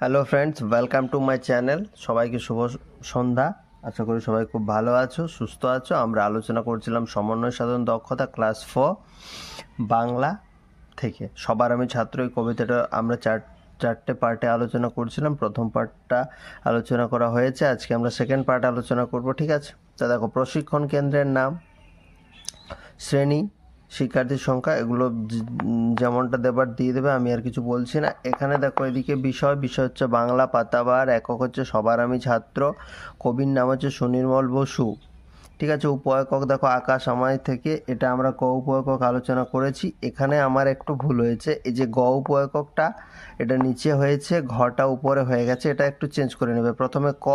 Hello friends, welcome to my channel. সবাইকে শুভ সন্ধ্যা। আশা করি সবাই খুব ভালো আছো, সুস্থ আছো। আমরা আলোচনা করছিলাম সমন্বয় সাধন দক্ষতা ক্লাস 4 বাংলা থেকে। সবার আমি ছাত্র, এই কবিতাটা আমরা চারটে পার্টে আলোচনা করছিলাম। প্রথম পার্টটা আলোচনা করা হয়েছে, আজকে আমরা সেকেন্ড পার্ট আলোচনা করব। ঠিক আছে, তা দেখো, প্রশিক্ষণ কেন্দ্রের নাম, শ্রেণী, শিক্ষার্থীর সংখ্যা, এগুলো যেমনটা দেবার দিয়ে দেবে, আমি আর কিছু বলছি না। এখানে দেখো, এদিকে বিষয় হচ্ছে বাংলা পাতাবার, একক হচ্ছে সবার আমি ছাত্র, কবির নাম হচ্ছে সুনির্মল বসু। ঠিক আছে, উপএকক দেখো আকাশ আমায় থেকে, এটা আমরা ক উপএকক আলোচনা করেছি। এখানে আমার একটু ভুল হয়েছে, এই যে গ উপএককটা এটা নিচে হয়েছে, ঘটা উপরে হয়ে গেছে, এটা একটু চেঞ্জ করে নেবে। প্রথমে ক,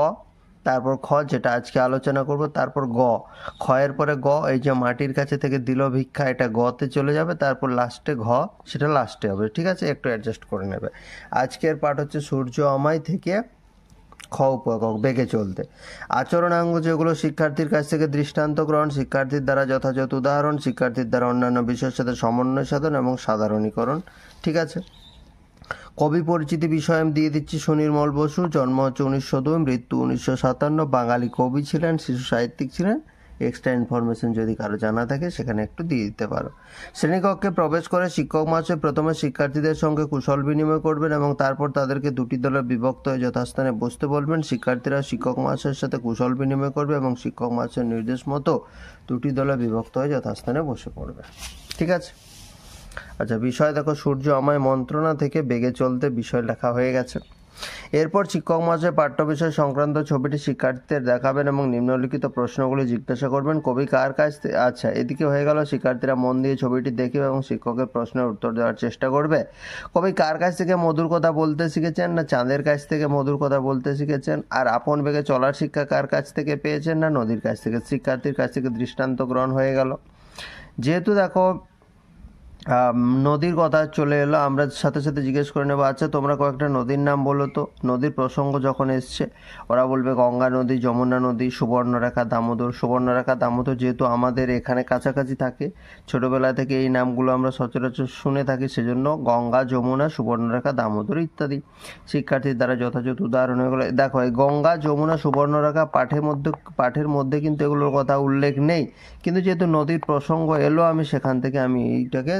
তারপর খ যেটা আজকে আলোচনা করব, তারপর গ, খয়ের পরে গ, এই যে মাটির কাছে থেকে দিল ভিক্ষা, এটা গতে চলে যাবে, তারপর লাস্টে ঘ, সেটা লাস্টে হবে। ঠিক আছে, একটু অ্যাডজাস্ট করে নেবে। আজকের পাঠ হচ্ছে সূর্য আমায় থেকে, খ উপএকক বেগে চলতে। আচরণাঙ্গ যেগুলো, শিক্ষার্থীর কাছ থেকে দৃষ্টান্ত গ্রহণ, শিক্ষার্থীর দ্বারা যথাযথ উদাহরণ, শিক্ষার্থীর দ্বারা অন্যান্য বিষয়ের সাথে সমন্বয় সাধন এবং সাধারণীকরণ। ঠিক আছে, কবি পরিচিতি বিষয় আমি দিয়ে দিচ্ছি। সুনির্মল বসু, জন্ম হচ্ছে 1902, মৃত্যু 1957, বাঙালি কবি ছিলেন, শিশু সাহিত্যিক ছিলেন। এক্সট্রা ইনফরমেশন যদি কারো জানা থাকে সেখানে একটু দিয়ে দিতে পারো। শ্রেণীকক্ষে প্রবেশ করে শিক্ষক মহাশয় প্রথমে শিক্ষার্থীদের সঙ্গে কুশল বিনিময় করবেন এবং তারপর তাদেরকে দুটি দলে বিভক্ত হয়ে যথাস্থানে বসতে বলবেন। শিক্ষার্থীরা শিক্ষক মহাশয়ের সাথে কুশল বিনিময় করবে এবং শিক্ষক মহাশয়ের নির্দেশ মতো দুটি দলে বিভক্ত হয়ে যথাস্থানে বসে পড়বে। ঠিক আছে, আচ্ছা, বিষয় দেখো, সূর্য আমায় মন্ত্রণা থেকে বেগে চলতে বিষয় লেখা হয়ে গেছে। এরপর শিক্ষক মহাশয় পাঠ্য বিষয় সংক্রান্ত ছবিটি শিক্ষার্থীদের দেখাবেন এবং নিম্নলিখিত প্রশ্নগুলি জিজ্ঞাসা করবেন। কবি কার কাছ থেকে, আচ্ছা এদিকে হয়ে গেল, শিক্ষার্থীরা মন দিয়ে ছবিটি দেখবে এবং শিক্ষকের প্রশ্নের উত্তর দেওয়ার চেষ্টা করবে। কবি কার কাছ থেকে মধুর কথা বলতে শিখেছেন? না চাঁদের কাছ থেকে মধুর কথা বলতে শিখেছেন। আর আপন বেগে চলার শিক্ষা কার কাছ থেকে পেয়েছেন? না নদীর কাছ থেকে। শিক্ষার্থীর কাছ থেকে দৃষ্টান্ত গ্রহণ হয়ে গেল। যেহেতু দেখো নদীর কথা চলে এলো, আমরা সাথে সাথে জিজ্ঞেস করে নেবো, আচ্ছা তোমরা কয়েকটা নদীর নাম বলো তো। নদীর প্রসঙ্গ যখন এসছে, ওরা বলবে গঙ্গা নদী, যমুনা নদী, সুবর্ণরেখা, দামোদর। সুবর্ণরেখা, দামোদর যেহেতু আমাদের এখানে কাছাকাছি থাকে, ছোটবেলা থেকে এই নামগুলো আমরা সচরাচর শুনে থাকি, সেজন্য গঙ্গা, যমুনা, সুবর্ণরেখা, দামোদর ইত্যাদি। শিক্ষার্থীর দ্বারা যথাযথ উদাহরণ এগুলো দেখো, এই গঙ্গা, যমুনা, সুবর্ণরেখা পাঠের মধ্যে কিন্তু এগুলোর কথা উল্লেখ নেই, কিন্তু যেহেতু নদীর প্রসঙ্গ এলো, আমি সেখান থেকে আমি এইটাকে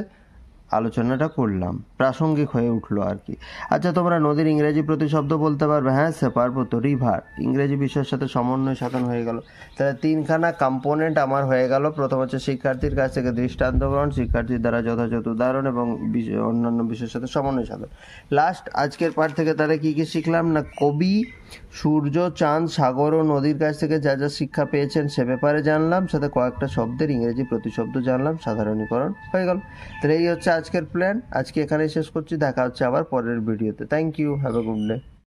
আলোচনাটা করলাম, প্রাসঙ্গিক হয়ে উঠলো আর কি। আচ্ছা, তোমরা নদীর ইংরেজি প্রতিশব্দ বলতে পারবে? হ্যাঁ স্যার পারবো তো। রিভার ইংরেজি বিষয়ের সাথে সমন্বয় সাধন হয়ে গেল। তাহলে তিনখানা কম্পোনেন্ট আমার হয়ে গেল। প্রথম হচ্ছে শিক্ষার্থীর কাছ থেকে দৃষ্টান্ত গ্রহণ, শিক্ষার্থীর দ্বারা যথাযথ উদাহরণ এবং অন্যান্য বিষয়ের সাথে সমন্বয় সাধন। লাস্ট আজকের পাঠ থেকে তাহলে কি কি শিখলাম? না কবি সূর্য, চাঁদ, সাগর ও নদীর কাছ থেকে যা যা শিক্ষা পেয়েছেন সে ব্যাপারে জানলাম, সাথে কয়েকটা শব্দের ইংরেজি প্রতিশব্দ জানলাম, সাধারণীকরণ হয়ে গেল। তাহলে এই হচ্ছে আজকের প্ল্যান। আজকে এখানেই শেষ করছি, দেখা হচ্ছে আবার পরের ভিডিওতে। Thank you, have a good day.